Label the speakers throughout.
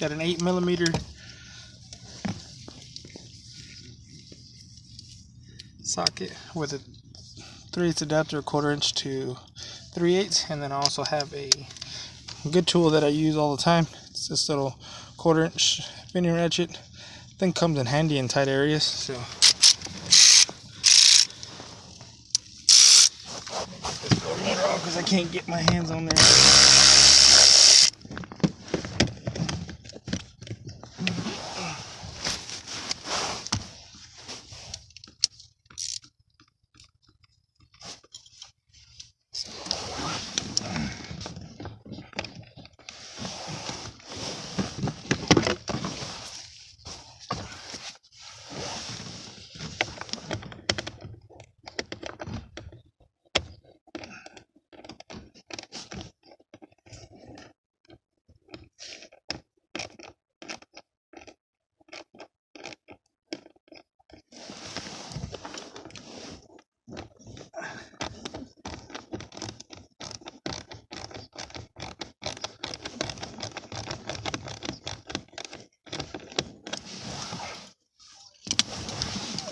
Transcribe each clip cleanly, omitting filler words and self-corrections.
Speaker 1: got an 8mm socket with a 3/8 adapter, a 1/4 inch to 3/8, and then I also have a good tool that I use all the time. It's this little 1/4 inch spinning ratchet. I think comes in handy in tight areas. So this blower motor off because I can't get my hands on there.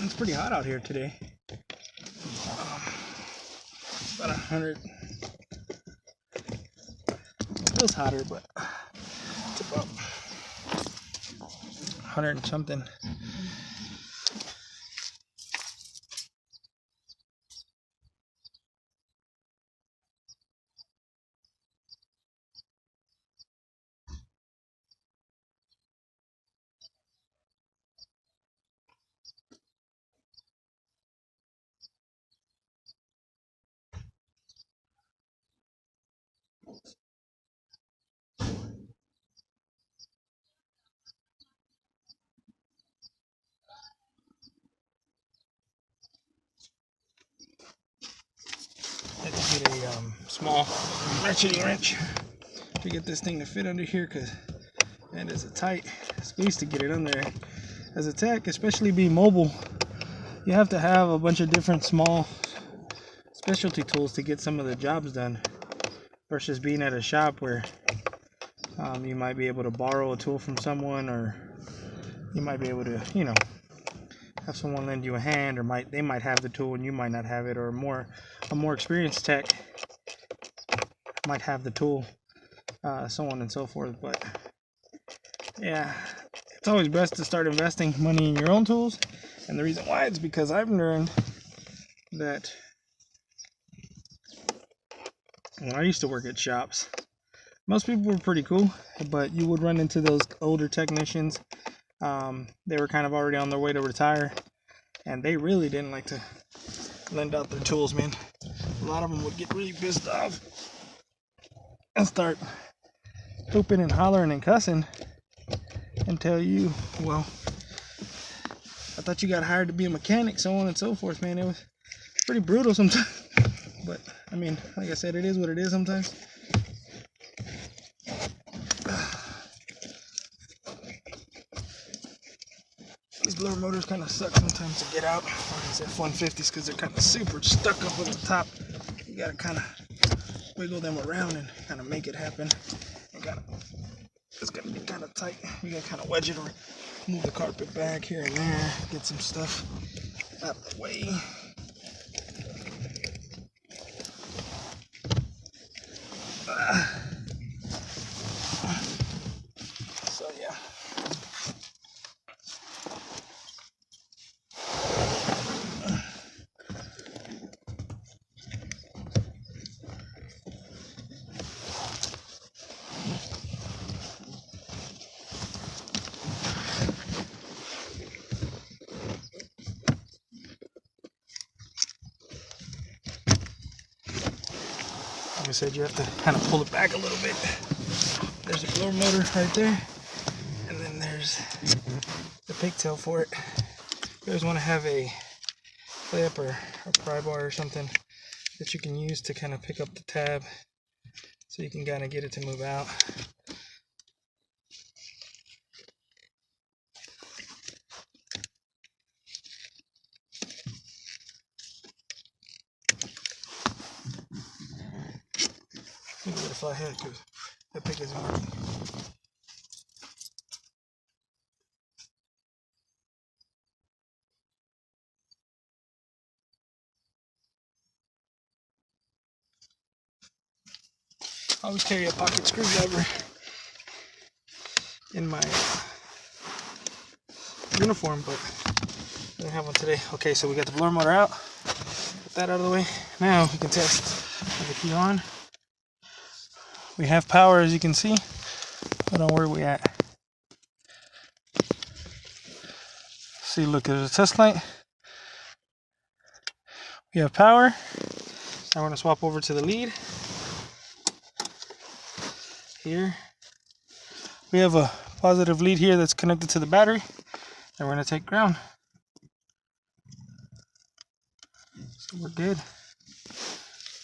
Speaker 1: It's pretty hot out here today. About 100. It feels hotter, but it's about 100 and something. I had to get a small ratcheting wrench to get this thing to fit under here, because man, it's a tight squeeze to get it under there. As a tech, especially being mobile, you have to have a bunch of different small specialty tools to get some of the jobs done, versus being at a shop where you might be able to borrow a tool from someone, or you might be able to, you know, have someone lend you a hand, or they might have the tool and you might not have it, or a more experienced tech might have the tool, so on and so forth. But yeah, it's always best to start investing money in your own tools, and the reason why is because I've learned that when I used to work at shops, most people were pretty cool, but you would run into those older technicians. They were kind of already on their way to retire, and they really didn't like to lend out their tools, man. A lot of them would get really pissed off and start pooping and hollering and cussing and tell you, well, I thought you got hired to be a mechanic, so on and so forth, man. It was pretty brutal sometimes. But, I mean, like I said, it is what it is sometimes. These blower motors kind of suck sometimes to get out on these F150s, because they're kind of super stuck up at the top. You got to kind of wiggle them around and kind of make it happen. And it's got to be kind of tight. You got to kind of wedge it or move the carpet back here and there, get some stuff out of the way. So yeah. Like I said, you have to kind of pull it back a little bit. There's a blower motor right there, and then there's the pigtail for it. You always want to have a clip or a pry bar or something that you can use to kind of pick up the tab, so you can kind of get it to move out. Look at if I had, because that pick isn't working. always carry a pocket screwdriver in my uniform, but I don't have one today. Okay, so we got the blower motor out. Put that out of the way. Now we can test with the key on. We have power, as you can see. Hold on, where are we at? See, look, there's a test light. We have power. Now we're going to swap over to the lead. Here. We have a positive lead here that's connected to the battery. And we're going to take ground. So we're good.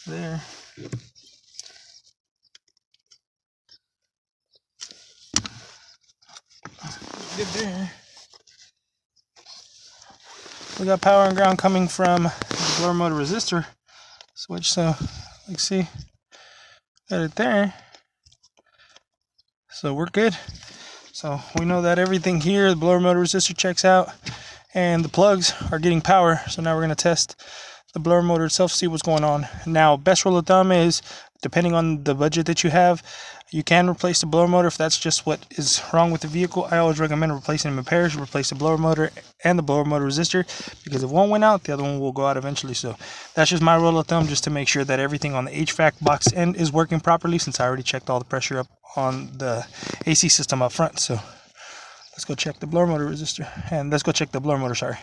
Speaker 1: There. Good there. We got power and ground coming from the blower motor resistor switch, so you see, got it there. So we're good. So we know that everything here, the blower motor resistor checks out, and the plugs are getting power. So now we're going to test the blower motor itself, see what's going on. Now, best rule of thumb is, depending on the budget that you have, you can replace the blower motor if that's just what is wrong with the vehicle. I always recommend replacing them in pairs. Replace the blower motor and the blower motor resistor, because if one went out, the other one will go out eventually. So that's just my rule of thumb, just to make sure that everything on the HVAC box end is working properly, since I already checked all the pressure up on the AC system up front. So let's go check the blower motor resistor, and let's go check the blower motor, sorry.